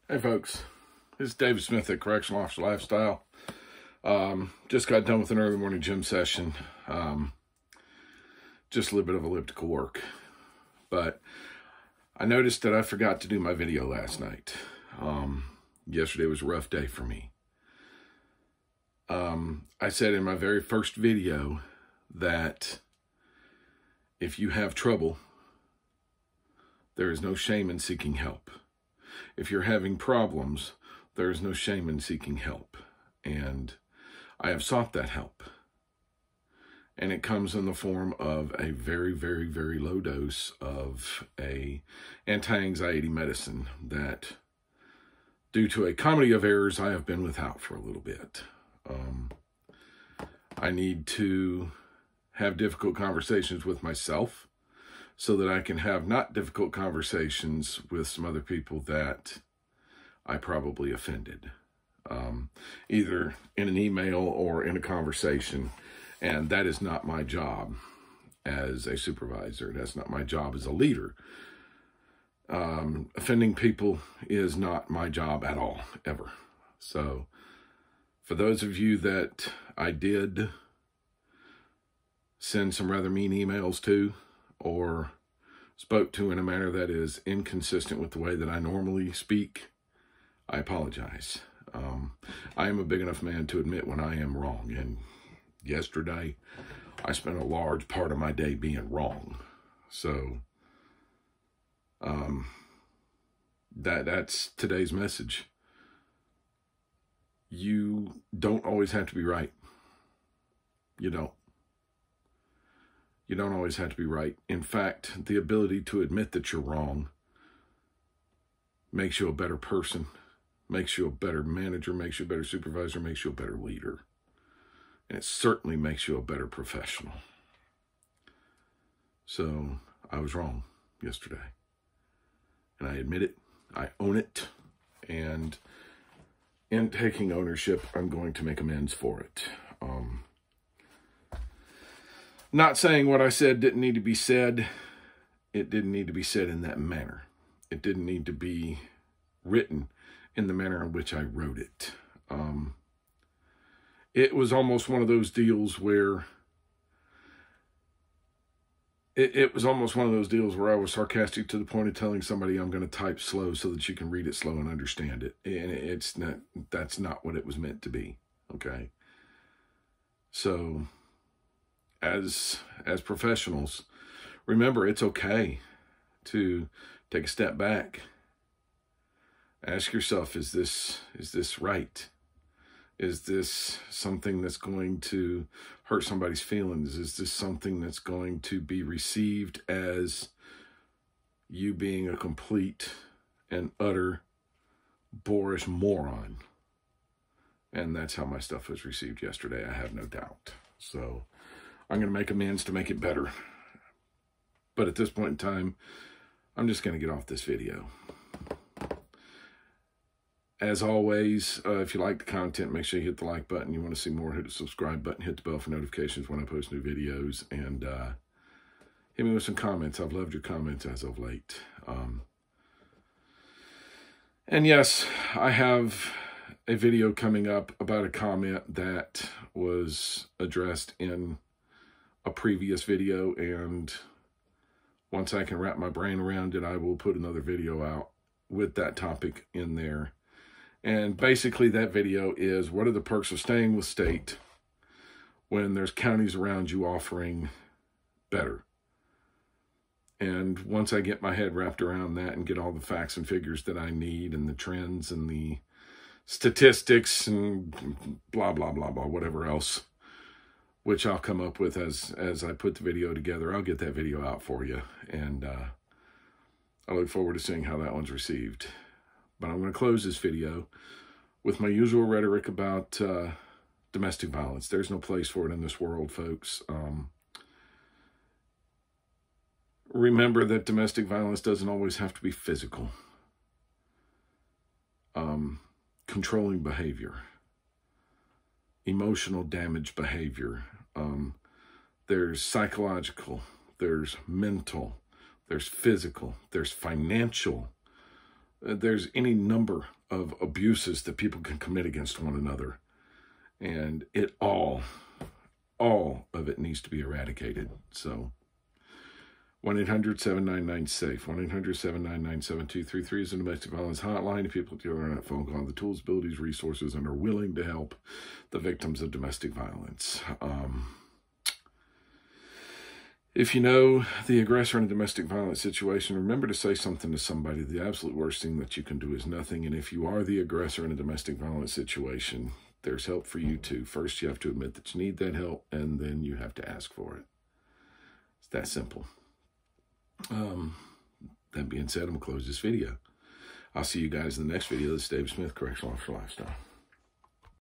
Hey folks, this is David Smith at Correctional Officer Lifestyle. Just got done with an early morning gym session. Just a little bit of elliptical work. But I noticed that I forgot to do my video last night. Yesterday was a rough day for me. I said in my very first video that if you have trouble, there is no shame in seeking help. If you're having problems, there is no shame in seeking help. And I have sought that help. And it comes in the form of a very, very, very low dose of a anti-anxiety medicine that, due to a comedy of errors, I have been without for a little bit. I need to have difficult conversations with myself so that I can have not difficult conversations with some other people that I probably offended, either in an email or in a conversation. And that is not my job as a supervisor. That's not my job as a leader. Offending people is not my job at all, ever. So for those of you that I did send some rather mean emails to, or spoke to in a manner that is inconsistent with the way that I normally speak, I apologize. I am a big enough man to admit when I am wrong. And yesterday, I spent a large part of my day being wrong. So, that's today's message. You don't always have to be right. You don't. You don't always have to be right. In fact, the ability to admit that you're wrong makes you a better person, makes you a better manager, makes you a better supervisor, makes you a better leader. And it certainly makes you a better professional. So I was wrong yesterday. And I admit it, I own it, and in taking ownership, I'm going to make amends for it. Not saying what I said didn't need to be said. It didn't need to be said in that manner. It didn't need to be written in the manner in which I wrote it. It was almost one of those deals where it was almost one of those deals where I was sarcastic to the point of telling somebody I'm going to type slow so that you can read it slow and understand it. And that's not what it was meant to be. Okay. So as professionals, remember, it's okay to take a step back. Ask yourself, is this right? Is this something that's going to hurt somebody's feelings? Is this something that's going to be received as you being a complete and utter boorish moron? And that's how my stuff was received yesterday, I have no doubt. So I'm going to make amends to make it better. But at this point in time, I'm just going to get off this video. As always, if you like the content, make sure you hit the like button. You want to see more, hit the subscribe button, hit the bell for notifications when I post new videos, and hit me with some comments. I've loved your comments as of late. And yes, I have a video coming up about a comment that was addressed in a previous video, and once I can wrap my brain around it, I will put another video out with that topic in there. And basically that video is, what are the perks of staying with state when there's counties around you offering better? And once I get my head wrapped around that and get all the facts and figures that I need, and the trends and the statistics and blah, blah, blah, blah, whatever else, which I'll come up with as I put the video together, I'll get that video out for you. And I look forward to seeing how that one's received. But I'm going to close this video with my usual rhetoric about domestic violence. There's no place for it in this world, folks. Remember that domestic violence doesn't always have to be physical. Controlling behavior, emotional damage behavior. There's psychological, there's mental, there's physical, there's financial there's any number of abuses that people can commit against one another. And all of it needs to be eradicated. So 1-800-799-SAFE. 1-800-799-7233 is a domestic violence hotline. People can on that phone call the tools, abilities, resources, and are willing to help the victims of domestic violence. If you know the aggressor in a domestic violence situation, remember to say something to somebody. The absolute worst thing that you can do is nothing. And if you are the aggressor in a domestic violence situation, there's help for you too. First, you have to admit that you need that help, and then you have to ask for it. It's that simple. That being said, I'm going to close this video. I'll see you guys in the next video. This is Dave Smith, Correctional Officer Lifestyle.